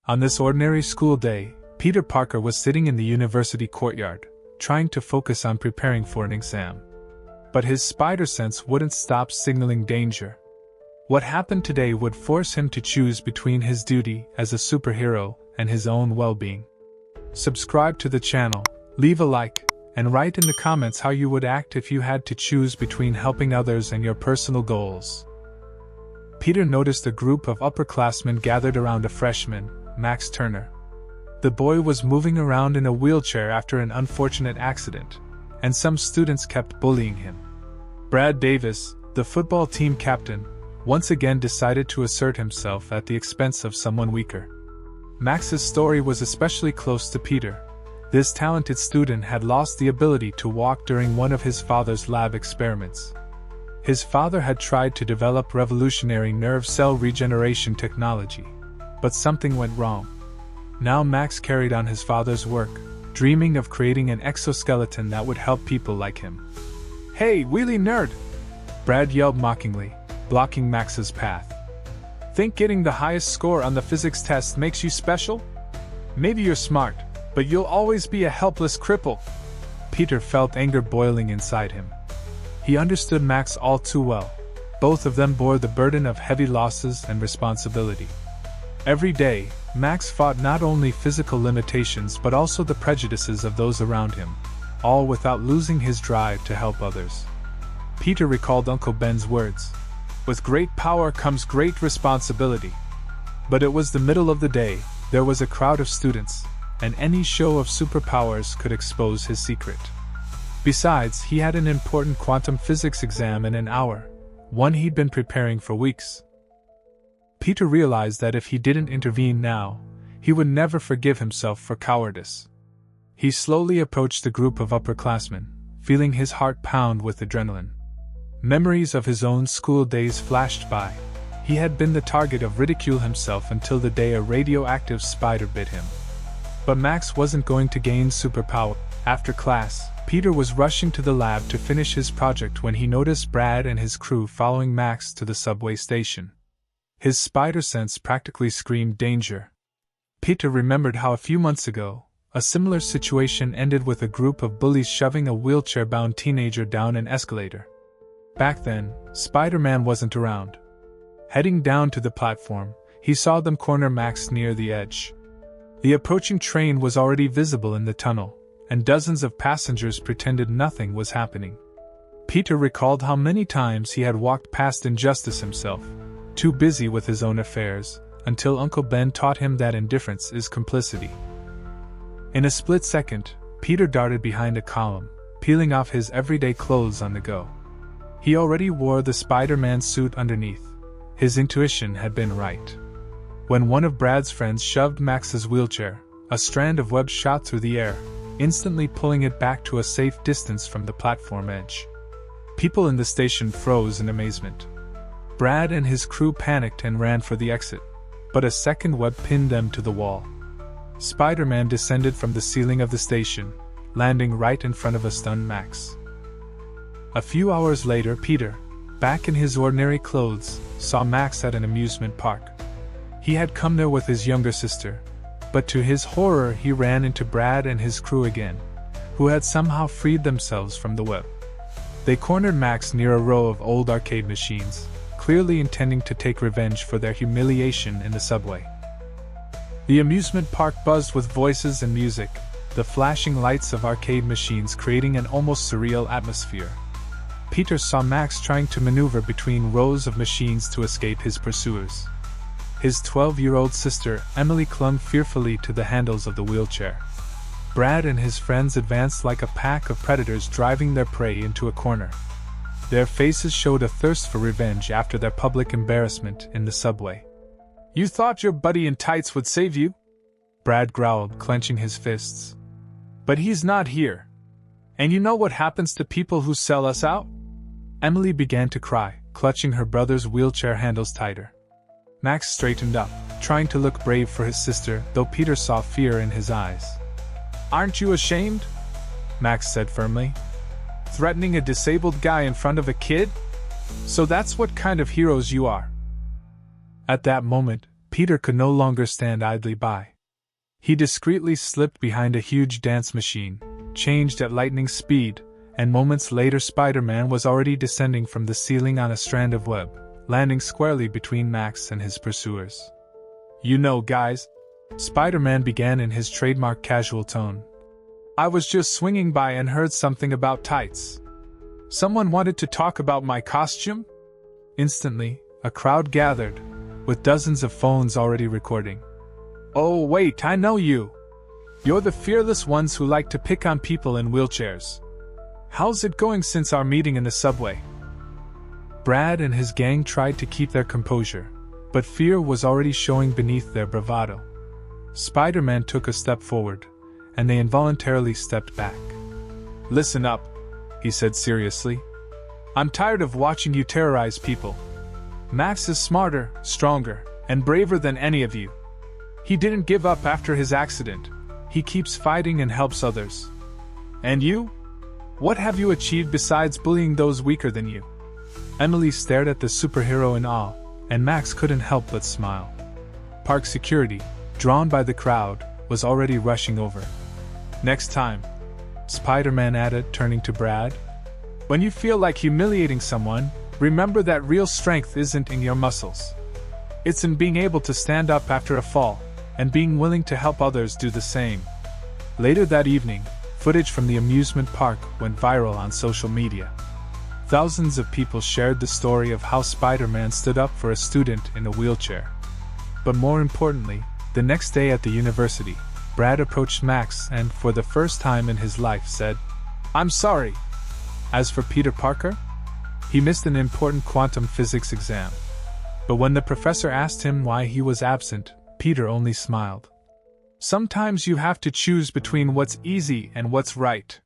On this ordinary school day, Peter Parker was sitting in the university courtyard, trying to focus on preparing for an exam. But his spider sense wouldn't stop signaling danger. What happened today would force him to choose between his duty as a superhero and his own well-being. Subscribe to the channel, leave a like, and write in the comments how you would act if you had to choose between helping others and your personal goals. Peter noticed a group of upperclassmen gathered around a freshman, Max Turner. The boy was moving around in a wheelchair after an unfortunate accident, and some students kept bullying him. Brad Davis, the football team captain, once again decided to assert himself at the expense of someone weaker. Max's story was especially close to Peter. This talented student had lost the ability to walk during one of his father's lab experiments. His father had tried to develop revolutionary nerve cell regeneration technology, but something went wrong. Now Max carried on his father's work, dreaming of creating an exoskeleton that would help people like him. "Hey, wheelie nerd!" Brad yelled mockingly, blocking Max's path. "Think getting the highest score on the physics test makes you special? Maybe you're smart, but you'll always be a helpless cripple." Peter felt anger boiling inside him. He understood Max all too well. Both of them bore the burden of heavy losses and responsibility. Every day, Max fought not only physical limitations but also the prejudices of those around him, all without losing his drive to help others. Peter recalled Uncle Ben's words, "With great power comes great responsibility." But it was the middle of the day, there was a crowd of students, and any show of superpowers could expose his secret. Besides, he had an important quantum physics exam in an hour, one he'd been preparing for weeks. Peter realized that if he didn't intervene now, he would never forgive himself for cowardice. He slowly approached the group of upperclassmen, feeling his heart pound with adrenaline. Memories of his own school days flashed by. He had been the target of ridicule himself until the day a radioactive spider bit him. But Max wasn't going to gain superpower. After class, Peter was rushing to the lab to finish his project when he noticed Brad and his crew following Max to the subway station. His spider sense practically screamed danger. Peter remembered how a few months ago, a similar situation ended with a group of bullies shoving a wheelchair-bound teenager down an escalator. Back then, Spider-Man wasn't around. Heading down to the platform, he saw them corner Max near the edge. The approaching train was already visible in the tunnel, and dozens of passengers pretended nothing was happening. Peter recalled how many times he had walked past injustice himself, too busy with his own affairs, until Uncle Ben taught him that indifference is complicity. In a split second, Peter darted behind a column, peeling off his everyday clothes on the go. He already wore the Spider-Man suit underneath. His intuition had been right. When one of Brad's friends shoved Max's wheelchair, a strand of web shot through the air, instantly pulling it back to a safe distance from the platform edge. People in the station froze in amazement. Brad and his crew panicked and ran for the exit, but a second web pinned them to the wall. Spider-Man descended from the ceiling of the station, landing right in front of a stunned Max. A few hours later, Peter, back in his ordinary clothes, saw Max at an amusement park. He had come there with his younger sister, but to his horror he ran into Brad and his crew again, who had somehow freed themselves from the web. They cornered Max near a row of old arcade machines, clearly intending to take revenge for their humiliation in the subway. The amusement park buzzed with voices and music, the flashing lights of arcade machines creating an almost surreal atmosphere. Peter saw Max trying to maneuver between rows of machines to escape his pursuers. His 12-year-old sister, Emily, clung fearfully to the handles of the wheelchair. Brad and his friends advanced like a pack of predators driving their prey into a corner. Their faces showed a thirst for revenge after their public embarrassment in the subway. "You thought your buddy in tights would save you?" Brad growled, clenching his fists. "But he's not here. And you know what happens to people who sell us out?" Emily began to cry, clutching her brother's wheelchair handles tighter. Max straightened up, trying to look brave for his sister, though Peter saw fear in his eyes. "Aren't you ashamed?" Max said firmly. "Threatening a disabled guy in front of a kid? So that's what kind of heroes you are." At that moment, Peter could no longer stand idly by. He discreetly slipped behind a huge dance machine, changed at lightning speed, and moments later Spider-Man was already descending from the ceiling on a strand of web, landing squarely between Max and his pursuers. "You know, guys," Spider-Man began in his trademark casual tone. "I was just swinging by and heard something about tights. Someone wanted to talk about my costume?" Instantly, a crowd gathered, with dozens of phones already recording. "Oh wait, I know you. You're the fearless ones who like to pick on people in wheelchairs. How's it going since our meeting in the subway?" Brad and his gang tried to keep their composure, but fear was already showing beneath their bravado. Spider-Man took a step forward, and they involuntarily stepped back. "Listen up," he said seriously. "I'm tired of watching you terrorize people. Max is smarter, stronger, and braver than any of you. He didn't give up after his accident. He keeps fighting and helps others. And you? What have you achieved besides bullying those weaker than you?" Emily stared at the superhero in awe, and Max couldn't help but smile. Park security, drawn by the crowd, was already rushing over. "Next time," Spider-Man added, turning to Brad, "when you feel like humiliating someone, remember that real strength isn't in your muscles. It's in being able to stand up after a fall, and being willing to help others do the same." Later that evening, footage from the amusement park went viral on social media. Thousands of people shared the story of how Spider-Man stood up for a student in a wheelchair. But more importantly, the next day at the university, Brad approached Max and, for the first time in his life, said, "I'm sorry." As for Peter Parker, he missed an important quantum physics exam. But when the professor asked him why he was absent, Peter only smiled. "Sometimes you have to choose between what's easy and what's right,"